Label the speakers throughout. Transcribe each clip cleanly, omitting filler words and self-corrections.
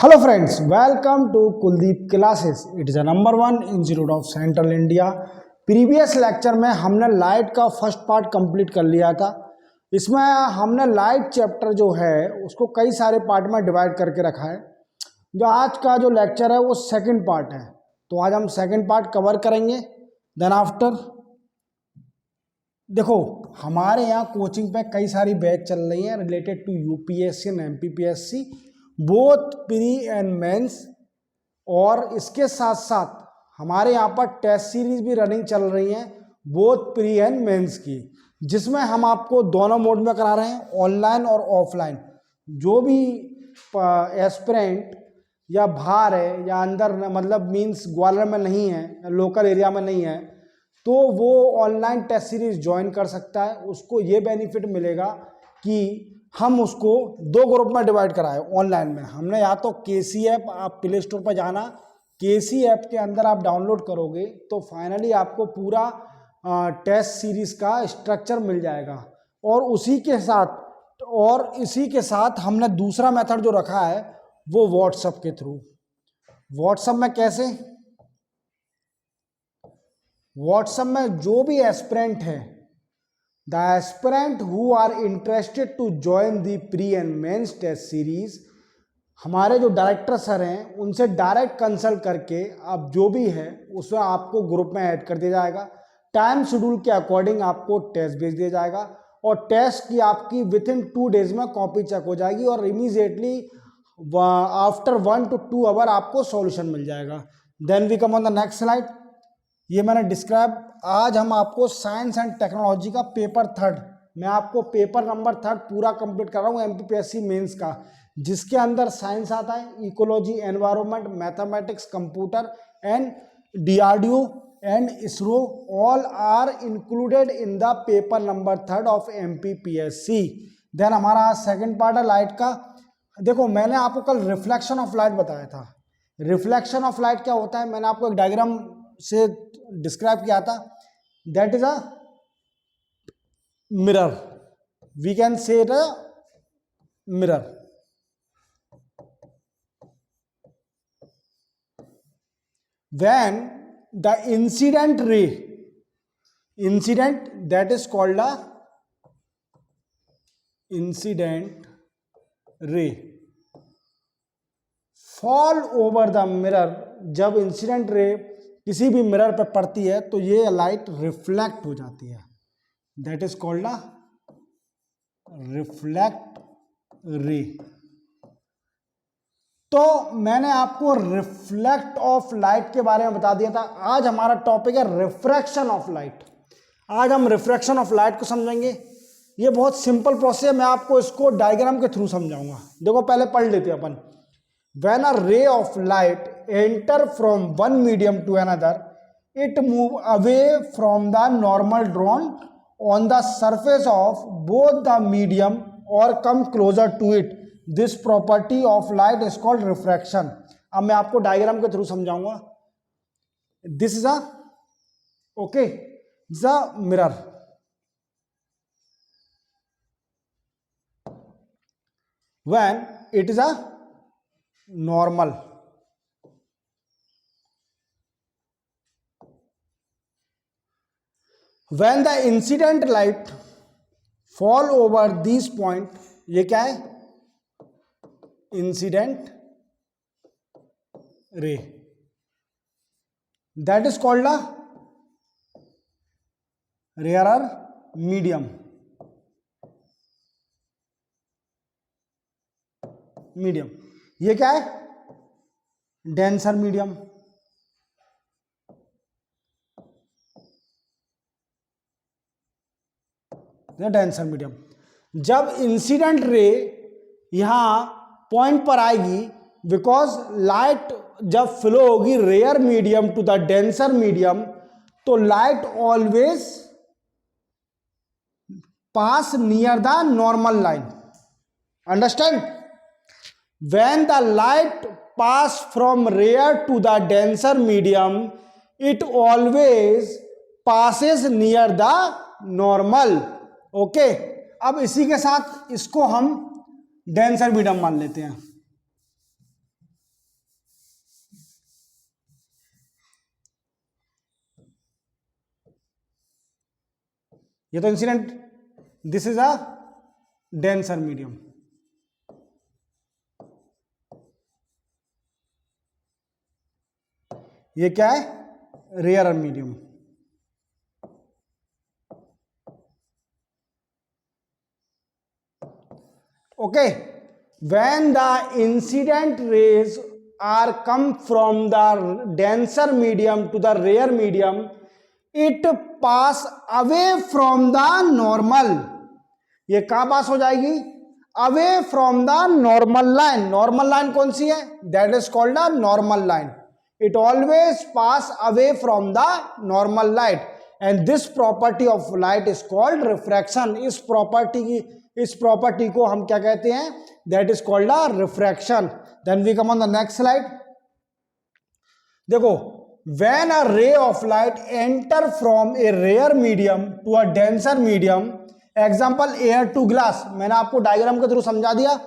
Speaker 1: Hello friends, welcome to Kuldeep Classes. It is a number one institute of Central India. Previous lecture में हमने light का first part complete कर लिया था। इसमें हमने लाइट चैप्टर जो है उसको कई सारे पार्ट में डिवाइड करके रखा है। जो आज का जो लेक्चर है वो सेकंड पार्ट है, तो आज हम सेकंड पार्ट कवर करेंगे। देन आफ्टर देखो, हमारे यहाँ कोचिंग पे कई सारी बैच चल रही हैं related to UPSC and MPPSC, both pre and mains, और इसके साथ साथ हमारे यहाँ पर टेस्ट सीरीज भी रनिंग चल रही हैं बोथ प्री एंड मेंस की, जिसमें हम आपको दोनों मोड में करा रहे हैं, ऑनलाइन और ऑफलाइन। जो भी एस्पिरेंट या बाहर है या अंदर मतलब मींस ग्वालियर में नहीं है, लोकल एरिया में नहीं है, तो वो ऑनलाइन टेस्ट सीरीज ज्वाइन कर सकता है। उसको ये बेनिफिट मिलेगा कि हम उसको दो ग्रुप में डिवाइड कराए ऑनलाइन में। हमने या तो केसी ऐप, आप प्ले स्टोर पर जाना, केसी ऐप के अंदर आप डाउनलोड करोगे तो फाइनली आपको पूरा टेस्ट सीरीज का स्ट्रक्चर मिल जाएगा। और इसी के साथ हमने दूसरा मेथड जो रखा है वो व्हाट्सएप के थ्रू। व्हाट्सएप में कैसे? व्हाट्सएप में जो भी एस्पिरेंट है, the aspirant who are interested to join the pre and mains test series, हमारे जो डायरेक्टर सर हैं उनसे डायरेक्ट कंसल्ट करके आप जो भी है उसमें आपको ग्रुप में ऐड कर दिया जाएगा। टाइम शेड्यूल के अकॉर्डिंग आपको टेस्ट भेज दिया जाएगा और टेस्ट की आपकी विद इन 2 डेज में कॉपी चेक हो जाएगी और इमीडिएटली आफ्टर 1 to 2 आवर आपको सॉल्यूशन मिल जाएगा। Then we come on the next slide. ये मैंने डिस्क्राइब, आज हम आपको साइंस एंड टेक्नोलॉजी का पेपर 3, मैं आपको पेपर नंबर 3 पूरा कंप्लीट कर रहा हूँ एमपीपीएससी मेंस का, जिसके अंदर साइंस आता है, ecology, environment, mathematics, computer and DRDO and ISRO, all are included in the paper number 3 of MPPSC. Then हमारा सेकंड पार्ट है लाइट का। देखो, मैंने आपको कल रिफ्लेक्शन ऑफ लाइट बताया था। रिफ्लेक्शन ऑफ लाइट क्या होता है, मैंने आपको एक डायग्राम से डिस्क्राइब किया था। That is a mirror, we can say it a mirror. When the incident ray, incident that is called a incident ray, fall over the mirror, जब इंसिडेंट रे किसी भी मिरर पर पड़ती है तो ये लाइट रिफ्लेक्ट हो जाती है। That is called a reflect रे। तो मैंने आपको रिफ्लेक्ट ऑफ लाइट के बारे में बता दिया था। आज हमारा टॉपिक है रिफ्रैक्शन ऑफ लाइट। आज हम रिफ्रैक्शन ऑफ लाइट को समझेंगे। ये बहुत सिंपल प्रोसेस है, मैं आपको इसको डायग्राम के थ्रू समझाऊंगा। देखो, पहले पढ़ लेते हैं अपन। When a ray of light enter from one medium to another, it move away from the normal drawn on the surface of both the medium or come closer to it. This property of light is called refraction. अब मैं आपको diagram के through समझाऊंगा। This is a this is a mirror. When it is a normal, when the incident light fall over these point, ये क्या है? Incident ray, that is called a rarer medium. Medium ये क्या है? Denser medium. Denser medium. जब incident ray यहां point पर आएगी, बिकॉज लाइट जब फ्लो होगी rare medium to the denser medium, तो light always pass near the normal line. Understand? When the light pass from rare to the denser medium, it always passes near the normal. Okay? अब इसी के साथ इसको हम denser medium मान लेते हैं। ये तो incident, this is a denser medium. ये क्या है, rare medium. Okay, when the incident rays are come from the denser medium to the rare medium, it pass away from the normal। ये कहां पास हो जाएगी, away from the normal line. Normal line कौन सी है, that is called the normal line. It always pass away from the normal light and this property of light is called refraction. इस property को हम क्या कहते हैं, that is called a refraction. Then we come on the next slide. देखो, when a ray of light enter from a rare medium to a denser medium, example air to glass, मैंने आपको diagram के through समझा दिया।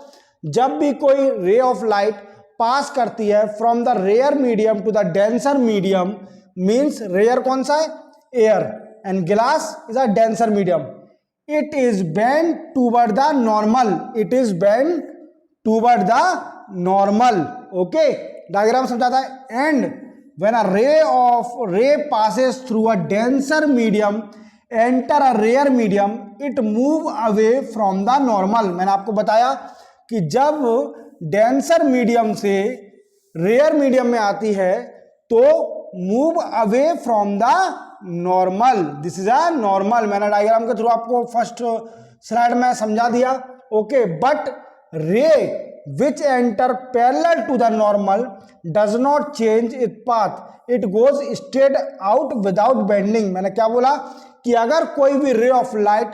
Speaker 1: जब भी कोई ray of light pass करती है from the rare medium to the denser medium, means rare कौन सा है, air, and glass is a denser medium, it is bent toward the normal, it is bent toward the normal। okay, diagram समझाता है। and when a ray passes through a denser medium enter a rare medium, it move away from the normal। मैंने आपको बताया कि जब denser medium से rare medium में आती है तो move away from the normal, this is a normal. मैंने डायग्राम के थ्रू आपको फर्स्ट स्लाइड में समझा दिया। Okay, but ray which enter parallel to the normal does not change it path, it goes straight out without bending. मैंने क्या बोला कि अगर कोई भी रे ऑफ लाइट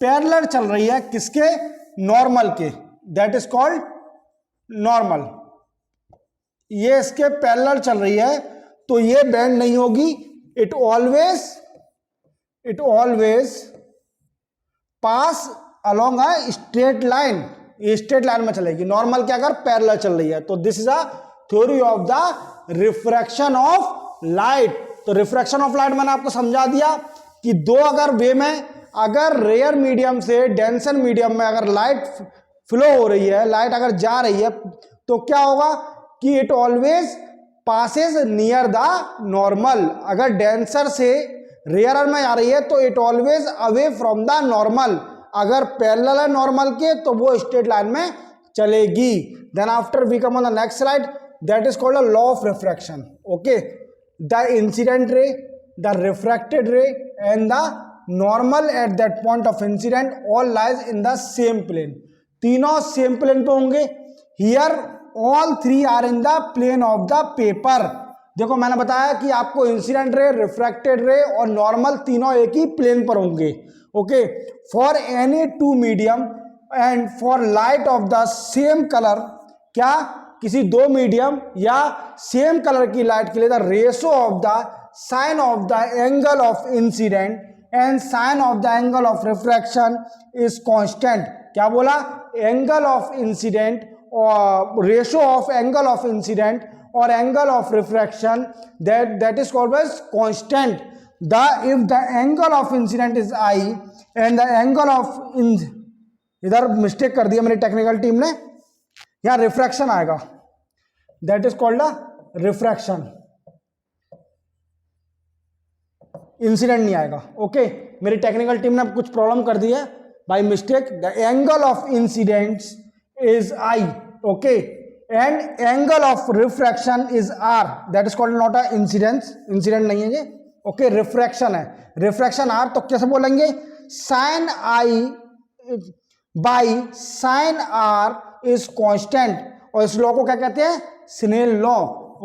Speaker 1: पैरेलल चल रही है किसके, नॉर्मल के, दैट इज कॉल्ड नॉर्मल, ये इसके पैरेलल चल रही है तो ये बेंड नहीं होगी, it always pass along a straight line, ये स्ट्रेट लाइन में चलेगी। नॉर्मल क्या अगर पैरेलल चल रही है तो this is a theory of the refraction of light. तो रिफ्रैक्शन ऑफ लाइट मैंने आपको समझा दिया कि दो अगर वे में, अगर रेयर मीडियम से डेंसर मीडियम में अगर लाइट फ्लो हो रही है, लाइट अगर जा रही है तो क्या होगा कि it always passes near the normal. अगर डेंसर से रेयर में आ रही है तो it always away from the normal, अगर पैरेलल है नॉर्मल के तो वो स्ट्रेट लाइन में चलेगी। Then after we come on the next slide, that is called a law of refraction. Okay, the incident ray, the refracted ray and the normal at that point of incident all lies in the same plane. तीनों same plane पे होंगे। Here all three are in the plane of the paper. देखो मैंने बताया कि आपको incident ray, refracted रे और नॉर्मल तीनों एक ही प्लेन पर होंगे। Okay, for any two medium and for light of the same colour, क्या किसी दो मीडियम या सेम कलर की लाइट के लिए the ratio of the sine of the angle of incident and sine of the angle of refraction is constant. क्या बोला, angle of incident और ratio of angle of incident और angle of refraction that is called as constant। if the angle of incident is I and the angle of इधर mistake कर दिया मेरी technical team ने, यहाँ रिफ्रैक्शन आएगा, that is called a refraction, incident नहीं आएगा। ओके, मेरी टेक्निकल टीम ने कुछ प्रॉब्लम कर दी है by mistake. The angle of incidents is I, okay, and angle of refraction is R, that is called not a incidence, incident नहीं है ये। okay, refraction है, refraction R, तो कैसे बोलेंगे, sin I by sin R is constant, और इस law को क्या कहते हैं, Snell law.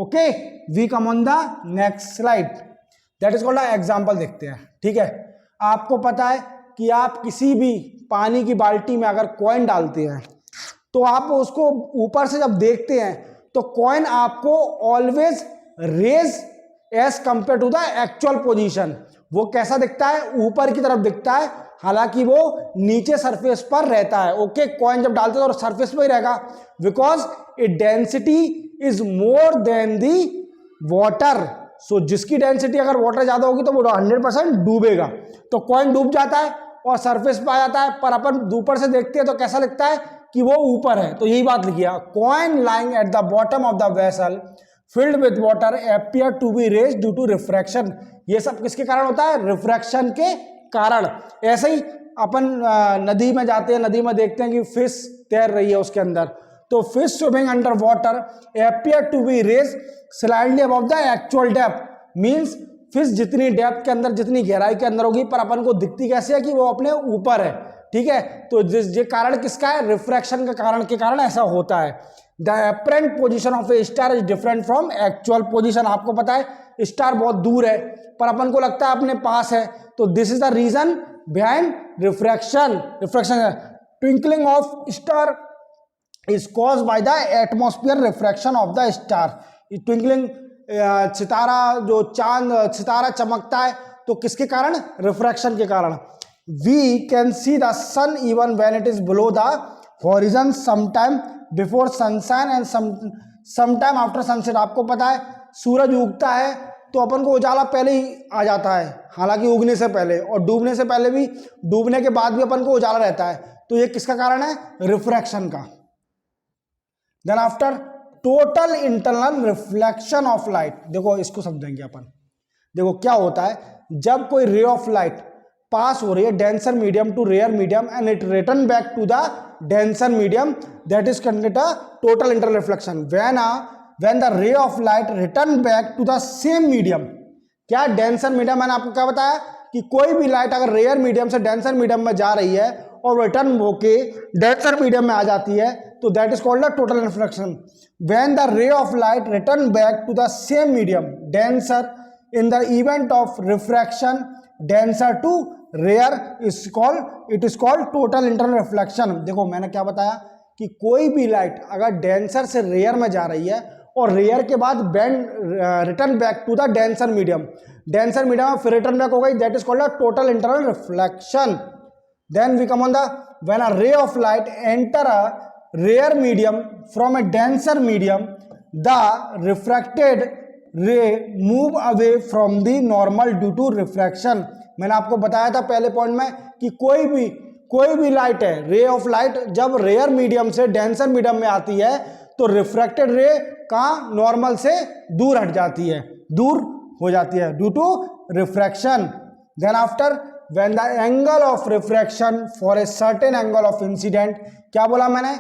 Speaker 1: Okay, we come on the next slide, that is called a example देखते हैं। ठीक है, आपको पता है कि आप किसी भी पानी की बाल्टी में अगर कॉइन डालते हैं तो आप उसको ऊपर से जब देखते हैं तो कॉइन आपको always raise as compare to the actual position. वो कैसा दिखता है, ऊपर की तरफ दिखता है, हालांकि वो नीचे सरफेस पर रहता है। ओके, कॉइन जब डालते हो तो सरफेस पर ही रहेगा, because it density is more than the water. So जिसकी डेंसिटी अगर वाटर ज्यादा होगी तो वो 100% डूबेगा, तो कॉइन डूब जाता है। और सरफेस पे आ जाता है, पर अपन ऊपर से देखते हैं तो कैसा लगता है कि वो ऊपर है। तो यही बात लिखी है, coin lying at the bottom of the vessel filled with water appear to be raised due to refraction. ये सब किसके कारण होता है? रिफ्रैक्शन के कारण। ऐसे ही अपन नदी में जाते हैं, नदी में देखते हैं कि फिश तैर रही है उसके अंदर, तो fish swimming under water appear to be raised slightly above the actual depth, means fish जितनी डेप्थ के अंदर, जितनी गहराई के अंदर होगी, पर अपन को दिखती कैसे है कि वो अपने ऊपर है। ठीक है, तो ये कारण किसका है? रिफ्रैक्शन के कारण ऐसा होता है। The apparent position of A star is different from actual position. आपको पता है स्टार बहुत दूर है पर अपन को लगता है अपने पास है, तो this is the reason behind refraction. Twinkling of star is caused by the atmosphere refraction of the star. Twinkling सितारा, जो चांद सितारा चमकता है, तो किसके कारण? रिफ्रैक्शन के कारण। We can see the sun even when it is below the horizon sometime before sunshine and sometime after sunset. आपको पता है सूरज उगता है तो अपन को उजाला पहले ही आ जाता है, हालांकि उगने से पहले, और डूबने से पहले भी, डूबने के बाद भी अपन को उजाला रहता है। तो ये किसका कारण है? रिफ्रैक्शन का। Then after total internal reflection of light. देखो इसको समझेंगे अपन। देखो क्या होता है, जब कोई रे ऑफ लाइट पास हो रही है denser medium to rare medium and it return back to the denser medium, that is considered a total internal reflection. When the ray of light return back to the same medium. क्या? Denser medium. मैंने आपको क्या बताया कि कोई भी light अगर rare medium से डेंसर मीडियम में जा रही है और रिटर्न होके डेंसर मीडियम में आ जाती है, तो that is called the total reflection. When the ray of light return back to the same medium, denser, in the event of refraction, denser to rare it is called total internal reflection। देखो मैंने क्या बताया कि कोई भी light अगर denser से rare में जा रही है और रेयर के बाद return back to the denser medium में फिर रिटर्न बैक हो गई, that is called the total internal reflection. Then we come on the when a ray of light enter a rare medium from a denser medium, the refracted ray move away from the normal due to refraction। मैंने आपको बताया था पहले point में कि कोई भी light है, रे ऑफ लाइट जब रेयर मीडियम से डेंसर मीडियम में आती है तो रिफ्रैक्टेड रे का नॉर्मल से दूर हट जाती है, दूर हो जाती है due to refraction. Then after when the angle of refraction for a certain angle of incident, क्या बोला मैंने?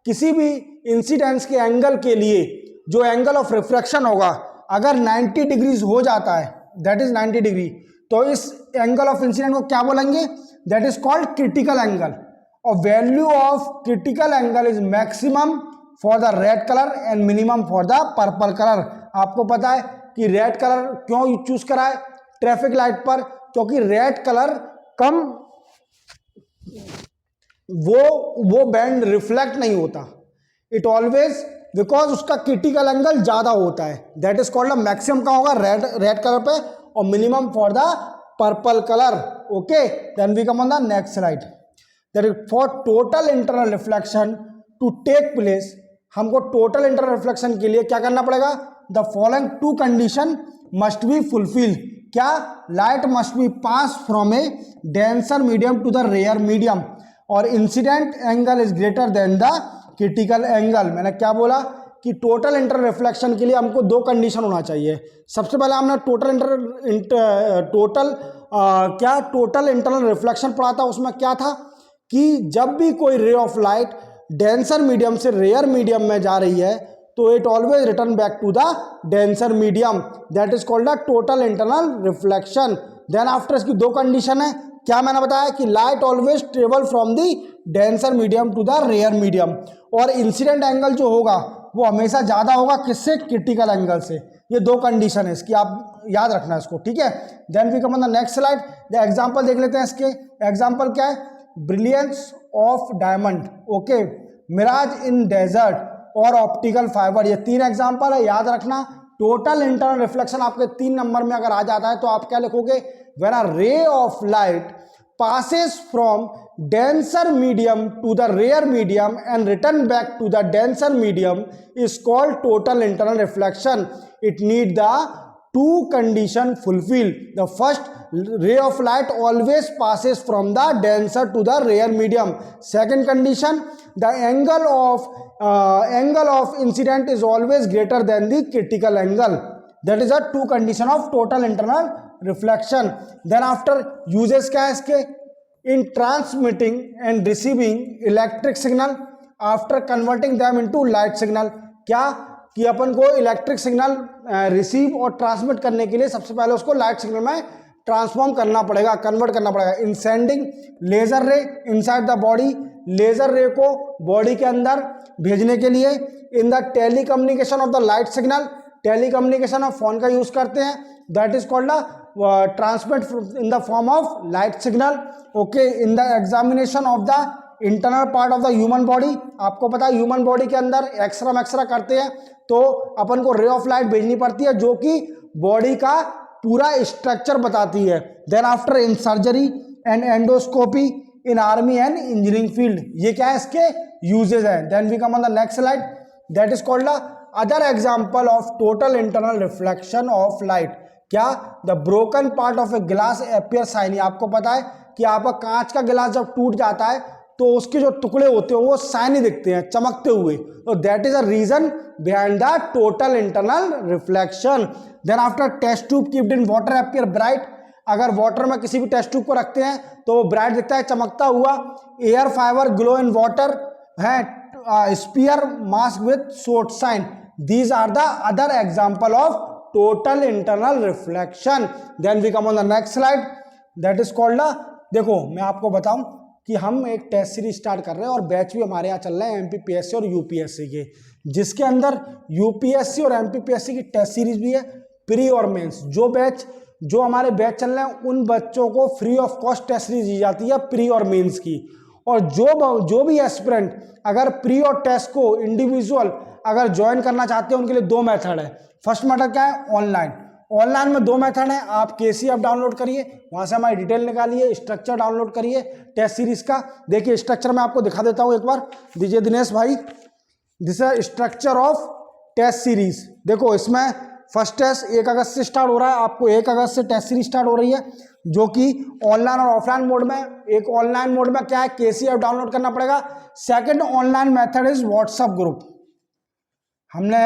Speaker 1: किसी भी इंसिडेंस के एंगल के लिए जो एंगल ऑफ रिफ्रैक्शन होगा अगर 90 डिग्रीज हो जाता है, दैट इज 90 डिग्री, तो इस एंगल ऑफ इंसिडेंट को क्या बोलेंगे? That is called critical angle. और value of critical angle is maximum for the red colour and minimum for the purple colour. आपको पता है कि रेड कलर क्यों चूज करा है ट्रैफिक लाइट पर? क्योंकि रेड कलर कम, वो बैंड रिफ्लेक्ट नहीं होता, इट ऑलवेज, बिकॉज उसका क्रिटिकल एंगल ज्यादा होता है, दैट इज कॉल्ड मैक्सिमम का होगा रेड कलर पे और minimum for the purple colour. Okay, then we come on the next slide. That is for total internal reflection to take place, हमको total internal reflection के लिए क्या करना पड़ेगा? The following two condition must be fulfil. क्या? Light must be pass from a denser medium to the rare medium और incident angle is greater than the critical angle. मैंने क्या बोला कि टोटल इंटरनल रिफ्लेक्शन के लिए हमको दो कंडीशन होना चाहिए। सबसे पहले हमने टोटल इंटरनल रिफ्लेक्शन पढ़ा था, उसमें क्या था कि जब भी कोई ray of light denser medium से रेयर मीडियम में जा रही है तो it always return back to the denser medium, that is called the total internal reflection. Then after इसकी दो कंडीशन है। क्या मैंने बताया कि light always travel from the denser medium to the rare medium, और इंसिडेंट एंगल जो होगा वो हमेशा ज्यादा होगा किससे? क्रिटिकल एंगल से। ये दो कंडीशन है इसकी, आप याद रखना इसको, ठीक है। Then we come on the next slide. The example देख लेते हैं इसके। एग्जांपल क्या है? Brilliance of diamond, okay, mirage in desert और ऑप्टिकल फाइबर। ये तीन एग्जांपल है, याद रखना। टोटल इंटरनल रिफ्लेक्शन आपके 3 नंबर में अगर आ जाता है तो आप क्या लिखोगे? When a ray of light passes from denser medium to the rare medium and return back to the denser medium is called total internal reflection. It need the two condition fulfilled. The first, ray of light always passes from the denser to the rare medium. Second condition, the angle of incident is always greater than the critical angle. That is a two condition of total internal reflection. Then after uses क्या है इसके? In transmitting and receiving electric signal after converting them into light signal. क्या कि अपन को electric signal receive और transmit करने के लिए सबसे पहले उसको लाइट सिग्नल में ट्रांसफॉर्म करना पड़ेगा, कन्वर्ट करना पड़ेगा. इन सेंडिंग लेजर रे इनसाइड द बॉडी, लेजर रे को बॉडी के अंदर भेजने के लिए. In the telecommunication of the light signal, telecommunication of phone का यूज करते हैं, that is called the transmit in the form of light signal. Okay. In the examination of the internal part of the human body, आपको पता है human body के अंदर x-ray करते हैं तो अपन को रे ऑफ लाइट भेजनी पड़ती है जो कि बॉडी का पूरा स्ट्रक्चर बताती है. Then after in surgery and endoscopy in army and engineering field. ये क्या है इसके यूजेज है. Then we come on the next slide, that is called the other example of total internal reflection of light. क्या? The broken part of a glass appear shiny. आपको पता है कि आपका कांच का गिलास जब टूट जाता है तो उसके जो टुकड़े होते हैं वो शाइनी दिखते हैं, चमकते हुए. तो that is a reason behind the total internal reflection. Then after test tube keeped in water appear bright. अगर वाटर में किसी भी टेस्ट ट्यूब को रखते हैं तो वो ब्राइट दिखता है, चमकता हुआ. Air fibre glow in water है. Spear mask with short sign. These are the other example of total internal reflection. Then we come on the next slide, that is called the, देखो मैं आपको बताऊं कि हम एक टेस्ट सीरीज स्टार्ट कर रहे हैं और बैच भी हमारे यहाँ चल रहे हैं एमपीपीएससी और यूपीएससी के, जिसके अंदर यूपीएससी और एमपीपीएससी की टेस्ट सीरीज भी है, प्री और मेंस. जो हमारे बैच चल रहे हैं उन बच्चों को free of cost test series दी जाती है प्री और मेंस की. और जो भी एस्पिरेंट अगर प्री और टेस्ट को इंडिविजुअल अगर ज्वाइन करना चाहते हैं उनके लिए दो मेथड है. फर्स्ट मेथड क्या है? ऑनलाइन. ऑनलाइन में दो मेथड है. आप केसी ऐप डाउनलोड करिए, वहां से हमारी डिटेल निकालिए, स्ट्रक्चर डाउनलोड करिए टेस्ट सीरीज का. देखिए स्ट्रक्चर मैं आपको दिखा देता हूं एक बार, दीजिए दिनेश भाई. This is structure of test series. देखो इसमें फर्स्ट टेस्ट 1 अगस्त से स्टार्ट हो रहा है, आपको 1 अगस्त से टेस्ट सीरीज स्टार्ट हो रही है जो कि ऑनलाइन और ऑफलाइन मोड में. एक ऑनलाइन मोड में क्या है? केसी ऐप डाउनलोड करना पड़ेगा. Second online method is WhatsApp group. हमने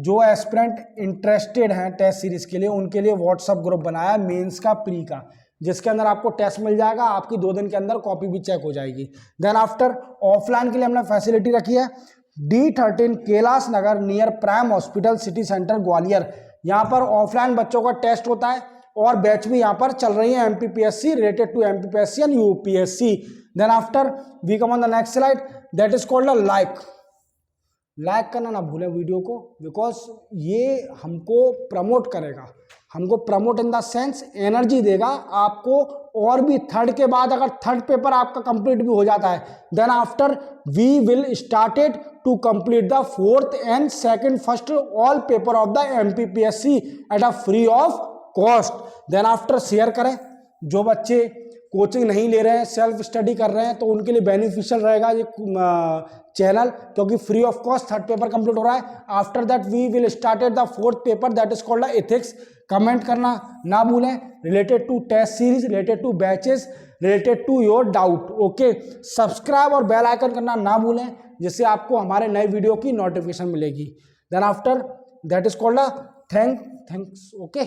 Speaker 1: जो एस्पिरेंट इंटरेस्टेड हैं टेस्ट सीरीज के लिए उनके लिए व्हाट्सएप ग्रुप बनाया मेंस का, प्री का, जिसके अंदर आपको टेस्ट मिल जाएगा, आपकी 2 दिन के अंदर कॉपी भी चेक हो जाएगी. देन आफ्टर ऑफलाइन के लिए हमने फैसिलिटी रखी है D13 Kailash Nagar near prime hospital city centre Gwalior. यहाँ पर ऑफलाइन बच्चों का टेस्ट होता है और बैच भी यहाँ पर चल रही है MPPSC related to MPPSC and UPSC. Then after we come on the next slide, that is called a like करना ना भूलें वीडियो को, बिकॉज ये हमको प्रमोट करेगा, हमको promote in the sense energy देगा आपको. और भी थर्ड के बाद अगर थर्ड पेपर आपका कंप्लीट भी हो जाता है, then after we will started to complete the 4th and 2nd first all paper of the MPPSC at a free of cost. Then after share करें. जो बच्चे कोचिंग नहीं ले रहे हैं, सेल्फ स्टडी कर रहे हैं, तो उनके लिए बेनिफिशियल रहेगा ये चैनल, क्योंकि free of cost third paper complete हो रहा है. After that we will started the 4th paper that is called ethics. Comment करना ना भूलें related to test series, related to batches, related to your doubt. Okay. Subscribe और bell icon करना ना भूलें जिससे आपको हमारे नए वीडियो की नोटिफिकेशन मिलेगी. Then after that is called thanks. Okay.